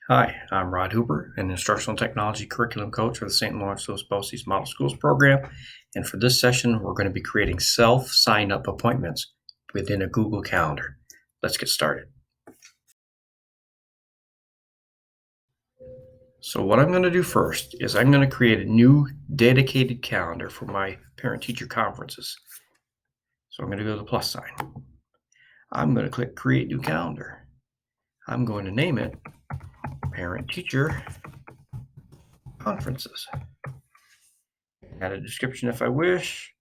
Hi, I'm Rod Hooper, an instructional technology curriculum coach for the St. Lawrence Dos Bosques Model Schools program. And for this session, we're going to be creating self-sign-up appointments within a Google Calendar. Let's get started. So what I'm going to do first is I'm going to create a new dedicated calendar for my parent-teacher conferences. So I'm going to go to the plus sign. I'm going to click Create New Calendar. I'm going to name it Parent-Teacher Conferences. Add a description if I wish.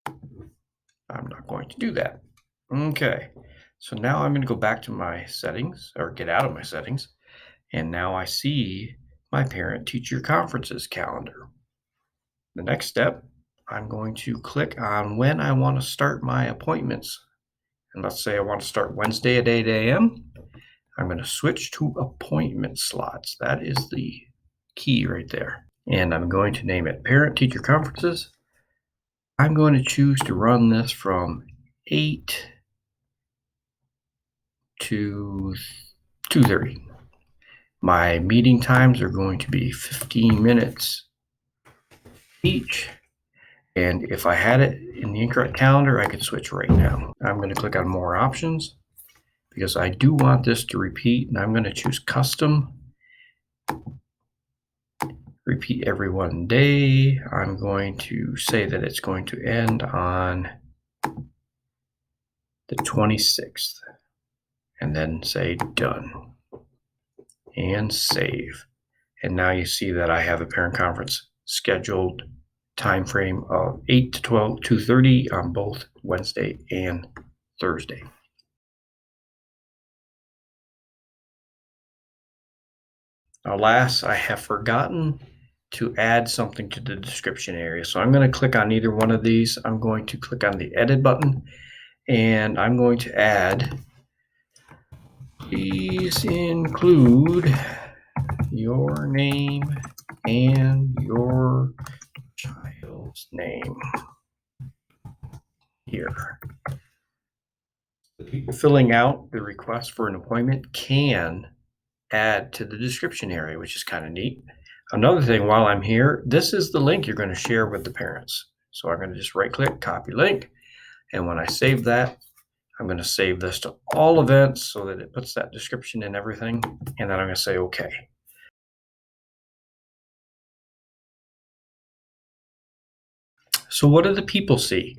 I'm not going to do that. Okay, so now I'm going to go back to my settings or get out of my settings. And now I see my parent-teacher conferences calendar. The next step, I'm going to click on when I want to start my appointments. And let's say I want to start Wednesday at 8 a.m. I'm going to switch to appointment slots. That is the key right there. And I'm going to name it Parent-Teacher Conferences. I'm going to choose to run this from 8 to 2:30. My meeting times are going to be 15 minutes each. And if I had it in the incorrect calendar, I could switch right now. I'm going to click on more options because I do want this to repeat, and I'm going to choose custom. Repeat every one day. I'm going to say that it's going to end on the 26th and then say done and save. And now you see that I have a parent conference scheduled time frame of 8 to 12, 2:30 on both Wednesday and Thursday. Alas, I have forgotten to add something to the description area. So I'm going to click on either one of these. I'm going to click on the edit button and I'm going to add, please include your name and your child's name here. The people filling out the request for an appointment can add to the description area, which is kind of neat. Another thing while I'm here, this is the link you're going to share with the parents. So I'm going to just right click, copy link. And when I save that, I'm going to save this to all events so that it puts that description in everything. And then I'm going to say, okay. So what do the people see?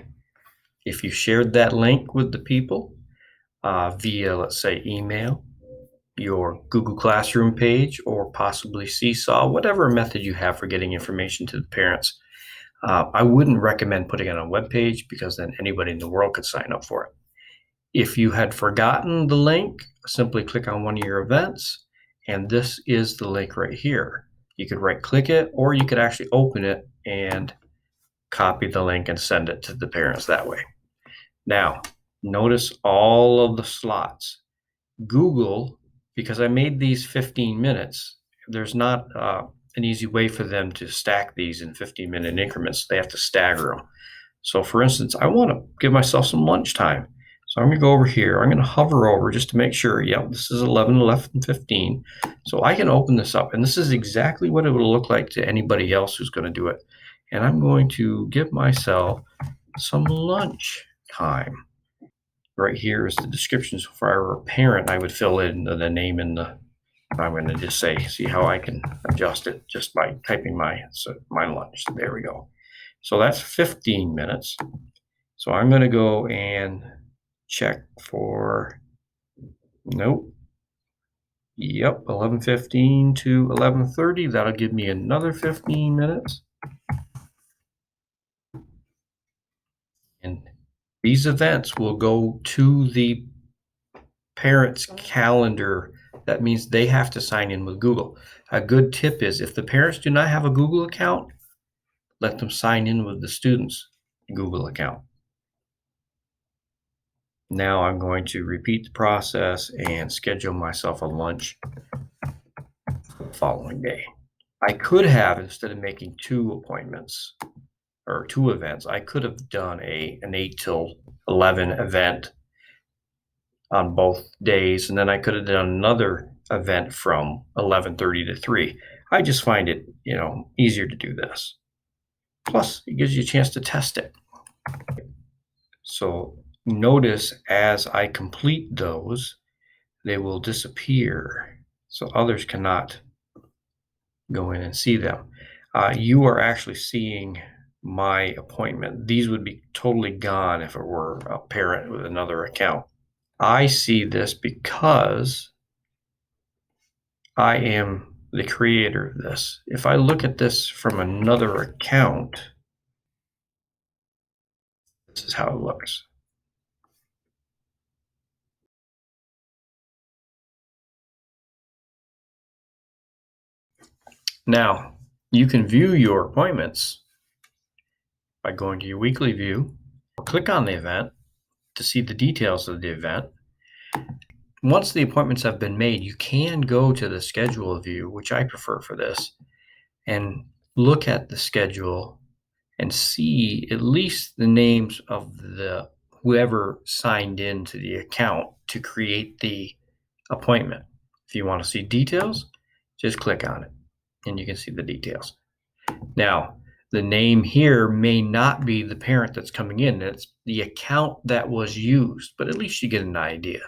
If you shared that link with the people via, let's say, email, your Google Classroom page, or possibly Seesaw, whatever method you have for getting information to the parents, I wouldn't recommend putting it on a web page because then anybody in the world could sign up for it. If you had forgotten the link, simply click on one of your events, and this is the link right here. You could right click it, or you could actually open it and copy the link and send it to the parents that way. Now, notice all of the slots. Google, because I made these 15 minutes, there's not an easy way for them to stack these in 15-minute increments. They have to stagger them. So for instance, I want to give myself some lunch time. So I'm going to go over here. I'm going to hover over just to make sure, yeah, this is 11:15. So I can open this up, and this is exactly what it would look like to anybody else who's going to do it. And I'm going to give myself some lunch time. Right here is the description. So if I were a parent, I would fill in the name and I'm going to just say, see how I can adjust it just by typing my lunch. There we go. So that's 15 minutes. So I'm going to go and check for, nope. Yep, 11:15 to 11:30. That'll give me another 15 minutes. And these events will go to the parent's calendar. That means they have to sign in with Google. A good tip is if the parents do not have a Google account, let them sign in with the student's Google account. Now I'm going to repeat the process and schedule myself a lunch for the following day. I could have, instead of making 2 appointments or 2 events, I could have done an 8 till 11 event on both days, and then I could have done another event from 11:30 to 3. I just find it, easier to do this. Plus, it gives you a chance to test it. So notice as I complete those, they will disappear so others cannot go in and see them. You are actually seeing my appointment. These would be totally gone if it were a parent with another account. I see this because I am the creator of this. If I look at this from another account, this is how it looks. Now, you can view your appointments by going to your weekly view, click on the event to see the details of the event. Once the appointments have been made, you can go to the schedule view, which I prefer for this, and look at the schedule and see at least the names of the whoever signed into the account to create the appointment. If you want to see details, just click on it and you can see the details. Now, the name here may not be the parent that's coming in. It's the account that was used, but at least you get an idea.